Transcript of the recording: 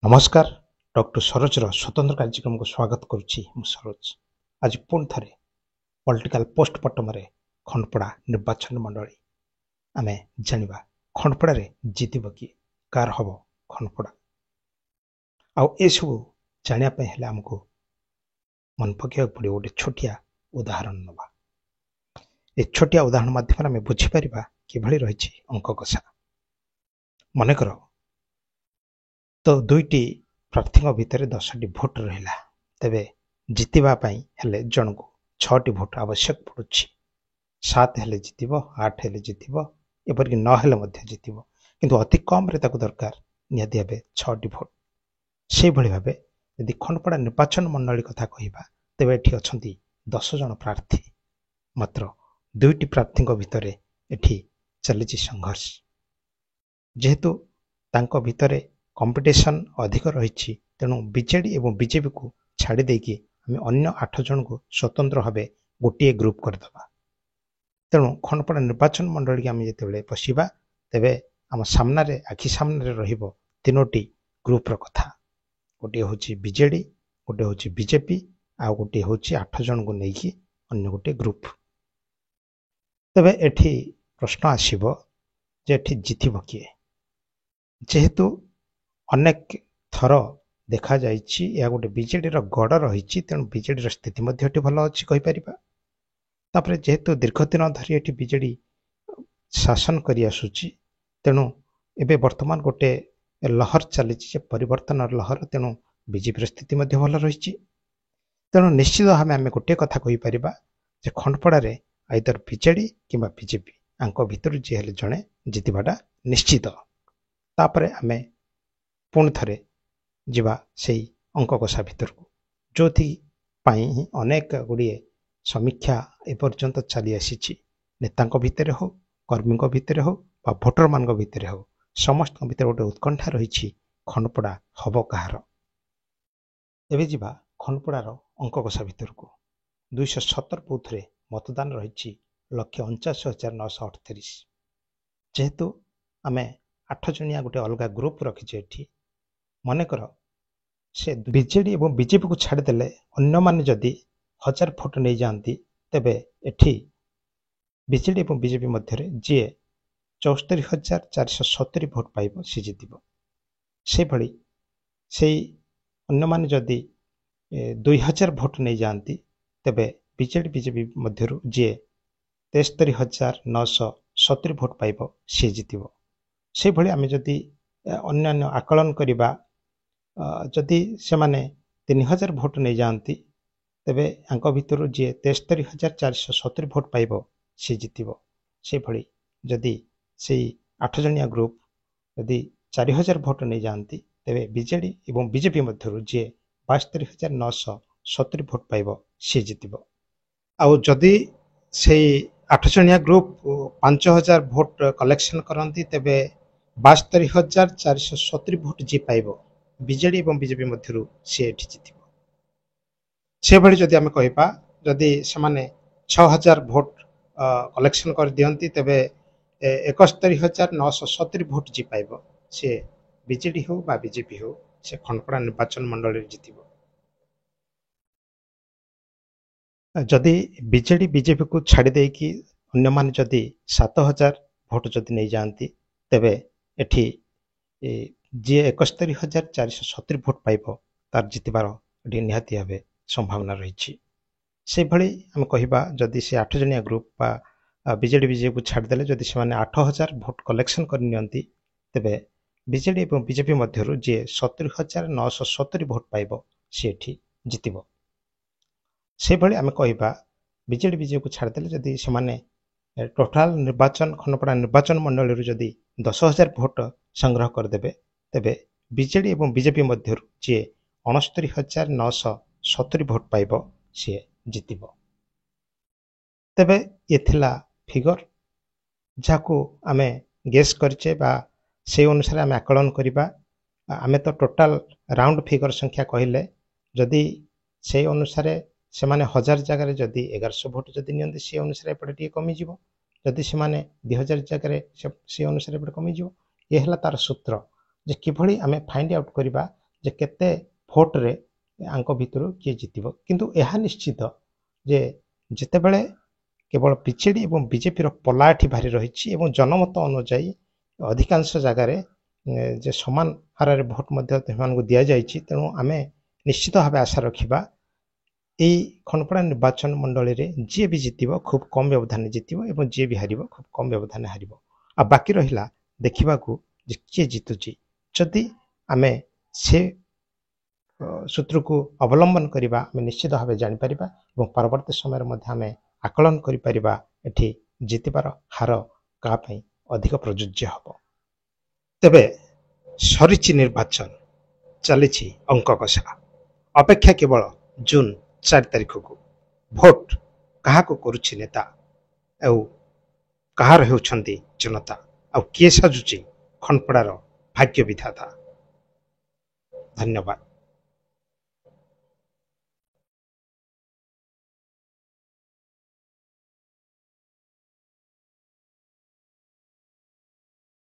नमस्कार डॉक्टर सरोजर स्वतंत्र कार्यक्रम को स्वागत करुच्ची सरोज आज पुणी थे पॉलिटिकल पोस्टमार्टम खंडपड़ा निर्वाचन मंडली आम जाना खंडपड़ा जीतब किए कार हम खंडपड़ा आउ सब जानापी आमको मन पकड़ा पड़ो गोटे छोटिया उदाहरण नवा ए छोटिया उदाहरण मध्यम आम बुझीपर कि रही अंक कषा मनकर तो दुईटी प्रार्थी भितर 10टी भोट रहा तेरे जितवाई हेले जन को 6टी भोट आवश्यक पड़ुछि 7 हेले जितब 8 हेले जितब एपरिक 9 हेले जितब किंतु अति कम रे ताको दरकार निहाती भावे 6टी भोट से भली भावे यदि खंडपड़ा निर्वाचन मंडली कथा कहवा तेरे एठी अछंती 10 जन प्रार्थी मात्र दुईटी प्रार्थी भितर एठी चली संघर्ष जेहेतु तांको भितरे कंपिटिशन अधिक रही तेणु बीजेडी एवं बीजेपी को छाड़ी देकी आम अन्य 8 जन को स्वतंत्र भाव गोटे ग्रुप करदे तेणु खंडपड़ा निर्वाचन मंडली की आम जो पशिबा तेबे आम सामने आखि सामने रहिबो 3टी ग्रुप कथा गोटे हूँ बीजेडी गोटे हूँ बीजेपी आ गोटे हूँ 8 जन को लेकिन अन्य गोटे ग्रुप तेबे एठी प्रश्न आसीबो जे एठी जितिबो किए जेहेतु अनेक थर देखा जाइछि या गोटे बीजेडी गड़ रही तेणु बीजेडी स्थिति भल अच्छी कहीपर जेहेतु दीर्घ दिन धरी एटी बीजेडी शासन कर आसुची तेणु एबे वर्तमान गोटे लहर चली परिवर्तन लहर तेणु बीजेपी स्थिति भल रही तेणु निश्चित भाव आम गोटे कथा कहीपर जे खंडपड़ा आइदर बीजेडी कि बीजेपी आंक भितर जी हेले जड़े जितवाटा निश्चित तापर आम पुणी थे जीवा से अंक कषा भितर को जो ही अनेक गुड़िए समीक्षा एपर्यंत चली आसी नेता भितर हो कर्मी भितर हो भोटर मान भितर हो समस्त भितर गोटे उत्कंठा रही खंडपड़ा हम कहार एवं जीवा खंडपड़ार अंक कषा भितर को 217 बूथ रे मतदान रही 1,49,938 जेहेतु आम 8 जनिया गोटे अलग ग्रुप रखीचे एठी मनकर से बीजेडी और बीजेपी को छाड़देले अन्य माने जदि 1000 भोट नहीं जाती तेबे एठी बीजेडी और बीजेपी मध्य जी 74,470 भोट पाइब सी जितिब से भली से अन्य माने जदि 2000 भोट नहीं जाती तेबे बीजेडी बीजेपी मध्य जी 73,970 भोट पाइब सी जितिब से भली आम जदि अन्य आकलन करिबा जदि से माने 3000 भोट नहीं जाती तेबे आंक भितर जी 73,470 भोट पाइब सी जितिब से भली जदि से 8 जनिया ग्रुप जदि 4000 भोट नहीं जाती तेबे बीजेडी एवं बीजेपी मध्य जी 72,970 भोट पाइब सी जितिब आउ जदि से 8 जनिया ग्रुप 5000 भोट कलेक्शन करती तेबे 72,470 भोट जी पाइब बीजेडी और बीजेपी मध्य सी एठी जितिब से भली जदि आम कहबा जदि से माने 6000 भोट कलेक्शन कर दियंती तेबे 71,970 भोट जी पाइब से बीजेडी हो बा बीजेपी हो से खंडपड़ा निर्वाचन मंडली जितिब जदि बीजेडी बीजेपी को छाड़ी देकी अन्य मान जदि 7000 भोट जदि नहीं जाती तेबे एठी जी 71,470 भोट पाइब तार जितबार निहाती भाव संभावना रही से भली आम कहबा जदि से 8 जनिया ग्रुप बा बीजेडी बीजेपी को छाड़देले जदि से 8000 भोट कलेक्शन करनी तेबे बीजेडी और बीजेपी मध्य जी 70,970 भोट पाइब सी एठी जितिब से भली आम कहबा बीजेडी बीजेपी को छाड़देले जदि से टोटाल निर्वाचन खंडपड़ा निर्वाचन मंडली जदि 10,000 भोट संग्रह करदेबे तेबे बीजेडी और बीजेपी मध्य जी 69,970 भोट पाइब सी जितिब तेबे ये थिला फिगर जाको आमे गेस करचे बा से अनुसार आमे आकलन करिबा आमे तो टोटाल राउंड फिगर संख्या कहले जदि से अनुसार से माने 1000 जगह जदि 1100 भोट जदि नियंती से अनुसार एपटे टिके कमी जिवो जदि से माने 2000 जगह से अनुसार एपटे कमी जिवो ये हला तार सूत्र जे किभली आमे फाइंड आउट करिबा ଯେ କେତେ ଭୋଟରେ ଆଙ୍କ ଭିତରୁ କିଏ ଜିତିବ। କିନ୍ତୁ ଏହା ନିଶ୍ଚିତ ଯେ ଯେତେବେଳେ କେବଳ ବିଜେଡି ଏବଂ ବିଜେପିର ପଲା ଏଠି ଭାରି ରହିଛି ଏବଂ ଜନମତ ଅନୁଯାୟୀ ଅଧିକାଂଶ ଜାଗାରେ ଯେ ସମାନ ହାରରେ ଭୋଟ ମଧ୍ୟ ସେମାନଙ୍କୁ ଦିଆଯାଇଛି। ତେଣୁ ଆମେ ନିଶ୍ଚିତ ଭାବେ ଆଶା ରଖିବା ଏହି ଖଣ୍ଡପଡ଼ା ନିର୍ବାଚନ ମଣ୍ଡଳୀରେ ଯିଏ ବି ଜିତିବ ଖୁବ୍ କମ୍ ବ୍ୟବଧାନରେ ଜିତିବ ଏବଂ ଯିଏ ବି ହାରିବ ଖୁବ୍ କମ୍ ବ୍ୟବଧାନରେ ହାରିବ। ଆଉ ବାକି ରହିଲା ଦେଖିବାକୁ ଯେ କିଏ ଜିତୁଛି। ଯଦି ଆମେ ସେ ସୂତ୍ରକୁ ଅବଲମ୍ବନ କରିବା ଆମେ ନିଶ୍ଚିତ ଭାବେ ଜାଣିପାରିବା ଏବଂ ପରବର୍ତ୍ତୀ ସମୟରେ ମଧ୍ୟ ଆମେ ଆକଳନ କରିପାରିବା ଏଠି ଜିତିବାର ହାର କାହା ପାଇଁ ଅଧିକ ପ୍ରଯୁଜ୍ୟ ହେବ। ତେବେ ସରିଛି ନିର୍ବାଚନ, ଚାଲିଛି ଅଙ୍କ କଷା। ଅପେକ୍ଷା କେବଳ ଜୁନ 4 ତାରିଖକୁ। ଭୋଟ କାହାକୁ କରୁଛି ନେତା ଆଉ କାହାର ହେଉଛନ୍ତି ଜନତା ଆଉ କିଏ ସାଜୁଛି ଖଣ୍ଡପଡ଼ାର ଭାଗ୍ୟ ବିଧାତା। ଧନ୍ୟବାଦ।